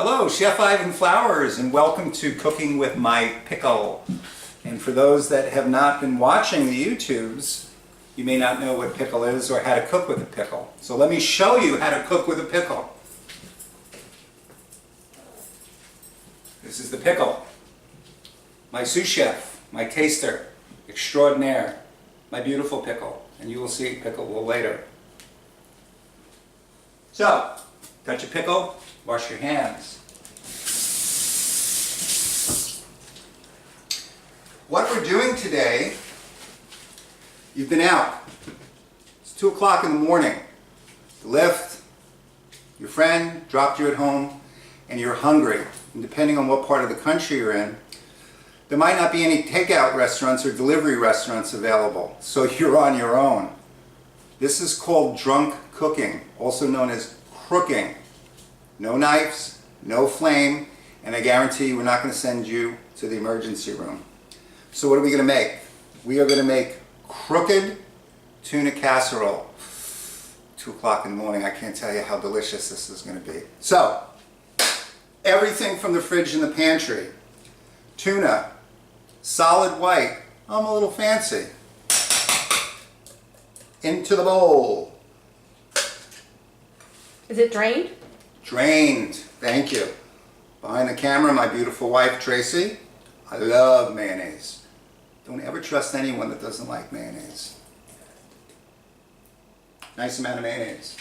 Hello, Chef Ivan Flowers, and welcome to Cooking with My Pickle. And for those that have not been watching the YouTubes, you may not know what pickle is or how to cook with a pickle. So let me show you how to cook with a pickle. This is the pickle. My sous chef, my taster extraordinaire, my beautiful pickle. And you will see pickle a little later. So, touch a pickle, wash your hands. What we're doing today, you've been out. It's 2 o'clock in the morning. The lift, your friend dropped you at home, and you're hungry. And depending on what part of the country you're in, there might not be any takeout restaurants or delivery restaurants available, so you're on your own. This is called drunk cooking, also known as crooking. No knives, no flame, and I guarantee you we're not going to send you to the emergency room. So what are we going to make? We are going to make crooked tuna casserole. 2 o'clock in the morning, I can't tell you how delicious this is going to be. So, everything from the fridge and the pantry. Tuna, solid white, I'm a little fancy. Into the bowl. Is it drained? Drained, thank you. Behind the camera, my beautiful wife, Tracy. I love mayonnaise. Don't ever trust anyone that doesn't like mayonnaise. Nice amount of mayonnaise.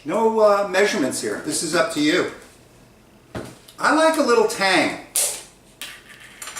No measurements here. This is up to you. I like a little tang.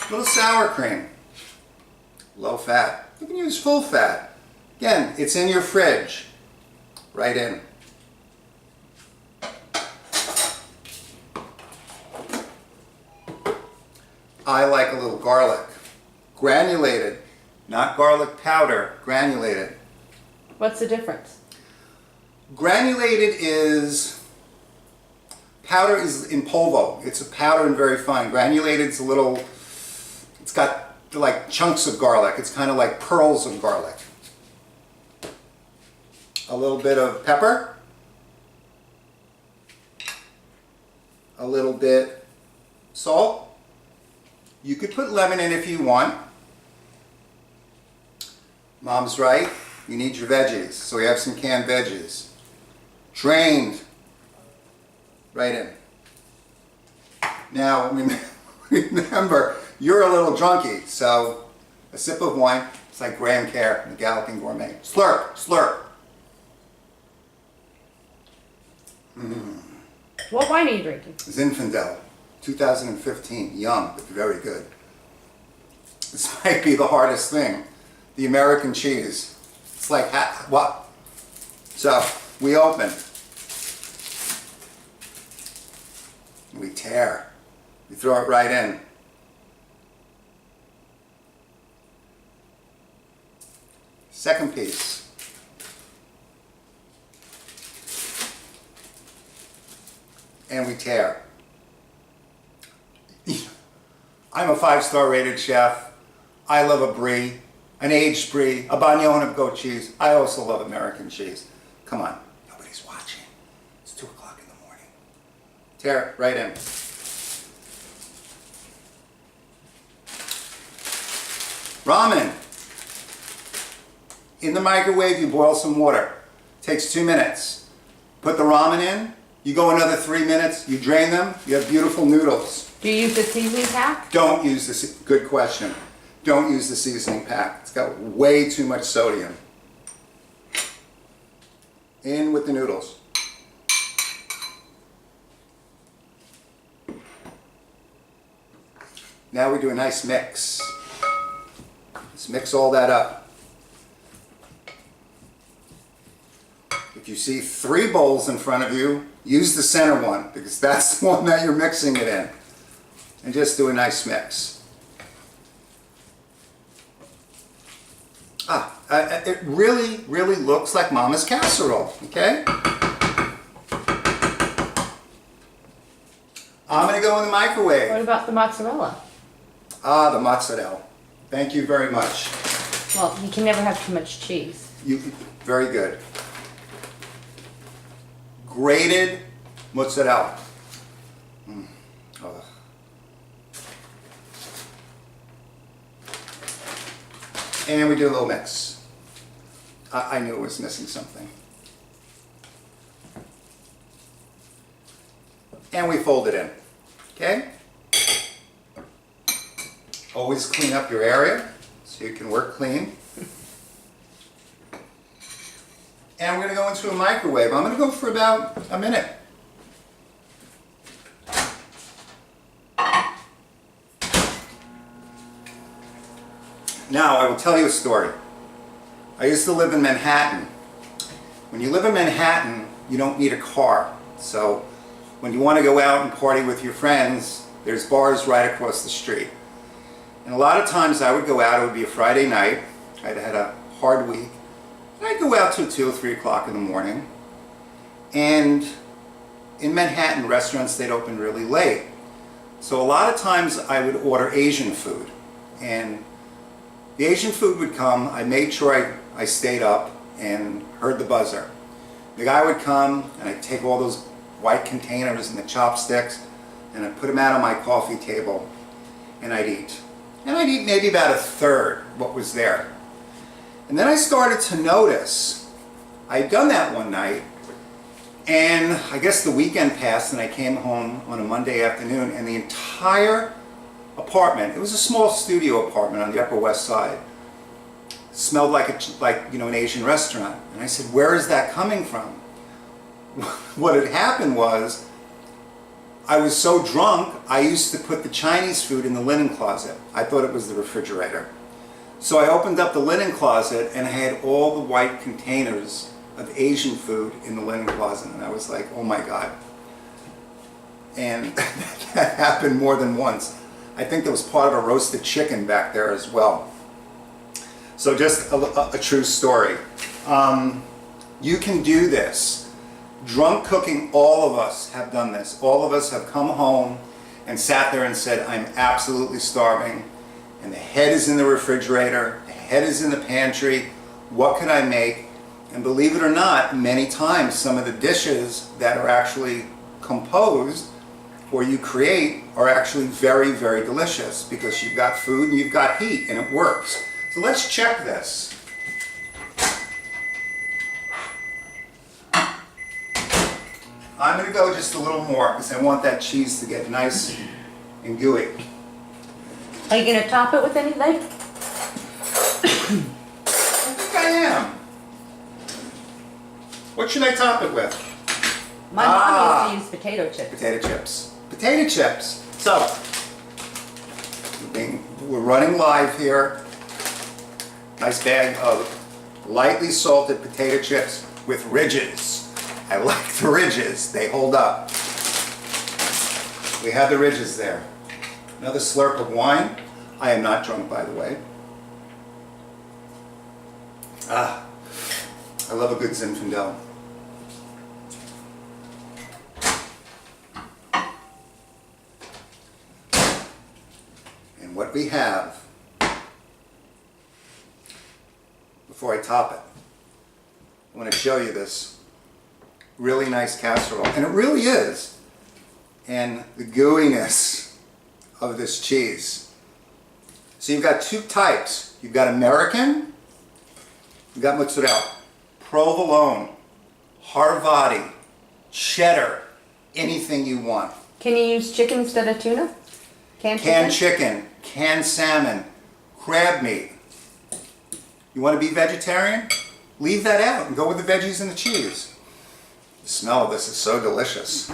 A little sour cream. Low fat. You can use full fat. Again, it's in your fridge. Right in. I like a little garlic. Granulated. Not garlic powder. Granulated. What's the difference? Granulated is... Powder is in polvo. It's a powder and very fine. Granulated is a little... It's got like chunks of garlic. It's kind of like pearls of garlic. A little bit of pepper. A little bit salt. You could put lemon in if you want. Mom's right. You need your veggies. So we have some canned veggies. Drained. Right in. Now, remember, you're a little drunky, so a sip of wine, it's like Graham Kerr in the Galloping Gourmet. Slurp, slurp. What wine are you drinking? Zinfandel, 2015, young, but very good. This might be the hardest thing. The American cheese. It's like, what? So, we open. We tear. We throw it right in. Second piece. And we tear. I'm a 5-star rated chef. I love a brie, an aged brie, a bagnone of goat cheese. I also love American cheese. Come on, nobody's watching. It's 2 o'clock in the morning. Tear it right in. Ramen. In the microwave, you boil some water. Takes 2 minutes. Put the ramen in. You go another 3 minutes. You drain them. You have beautiful noodles. Do you use the seasoning pack? Don't use this. Good question. Don't use the seasoning pack. It's got way too much sodium. In with the noodles. Now we do a nice mix. Let's mix all that up. If you see 3 bowls in front of you, use the center one because that's the one that you're mixing it in. And just do a nice mix. It really, really looks like Mama's casserole, okay? I'm going to go in the microwave. What about the mozzarella? Ah, the mozzarella. Thank you very much. Well, you can never have too much cheese. Very good. Grated mozzarella. And we do a little mix. I knew it was missing something. And we fold it in, okay? Always clean up your area so you can work clean. And we're going to go into a microwave. I'm going to go for about a minute. Now, I will tell you a story. I used to live in Manhattan. When you live in Manhattan, you don't need a car. So when you want to go out and party with your friends, there's bars right across the street. And a lot of times I would go out, it would be a Friday night, I'd had a hard week, and I'd go out till 2 or 3 o'clock in the morning. And in Manhattan, restaurants, they'd open really late. So a lot of times I would order Asian food. And the Asian food would come, I made sure I stayed up and heard the buzzer. The guy would come and I'd take all those white containers and the chopsticks and I'd put them out on my coffee table and I'd eat. And I'd eat maybe about a third what was there. And then I started to notice, I'd done that one night, and I guess the weekend passed and I came home on a Monday afternoon and the entire apartment, it was a small studio apartment on the Upper West Side, smelled like an Asian restaurant. And I said, where is that coming from? What had happened was, I was so drunk, I used to put the Chinese food in the linen closet. I thought it was the refrigerator. So I opened up the linen closet and I had all the white containers of Asian food in the linen closet. And I was like, oh my God. And that happened more than once. I think there was part of a roasted chicken back there as well. So just a true story. You can do this. Drunk cooking, all of us have done this. All of us have come home and sat there and said, I'm absolutely starving. And the head is in the refrigerator, the head is in the pantry. What can I make? And believe it or not, many times some of the dishes that are actually composed or you create are actually very, very delicious because you've got food and you've got heat and it works. So let's check this. I'm going to go just a little more because I want that cheese to get nice and gooey. Are you going to top it with anything? I think I am. What should I top it with? My mom used to use potato chips. Potato chips. Potato chips. So, we're running live here. Nice bag of lightly salted potato chips with ridges. I like the ridges. They hold up. We have the ridges there. Another slurp of wine. I am not drunk, by the way. I love a good Zinfandel. And what we have, before I top it, I want to show you this really nice casserole. And it really is. And the gooiness of this cheese. So you've got two types. You've got American, you've got mozzarella, provolone, Havarti, cheddar, anything you want. Can you use chicken instead of tuna? Canned chicken, canned salmon, crab meat. You want to be vegetarian? Leave that out and go with the veggies and the cheese. The smell of this is so delicious.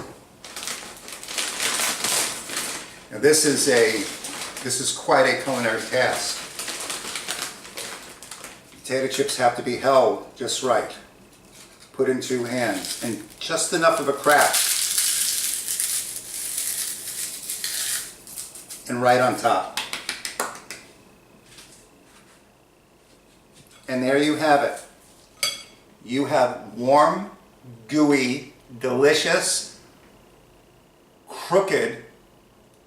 Now this is quite a culinary task. Potato chips have to be held just right. Put in two hands and just enough of a crack. And right on top. And there you have it. You have warm, gooey, delicious, crooked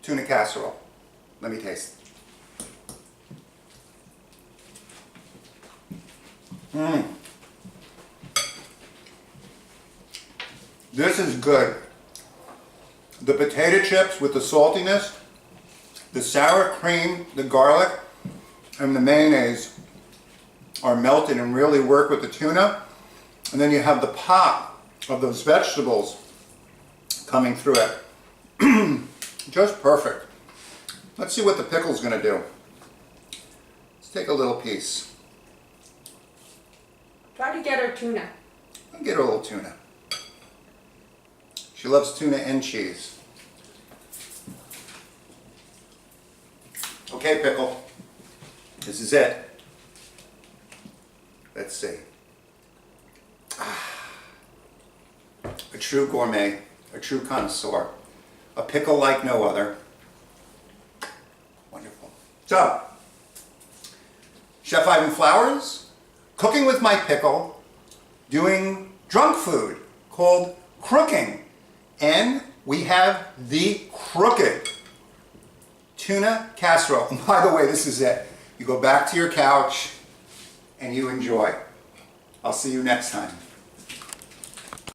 tuna casserole. Let me taste it. This is good. The potato chips with the saltiness, the sour cream, the garlic, and the mayonnaise are melted and really work with the tuna. And then you have the pop of those vegetables coming through it. Just perfect. Let's see what the pickle's going to do. Let's take a little piece. Try to get her tuna. I'll get her a little tuna. She loves tuna and cheese. Okay, Pickle. This is it. Let's see. A true gourmet, a true connoisseur, a pickle like no other. Wonderful. So, Chef Ivan Flowers, cooking with my pickle, doing drunk food called crooking. And we have the Crooked Tuna Casserole. And by the way, this is it. You go back to your couch and you enjoy. I'll see you next time.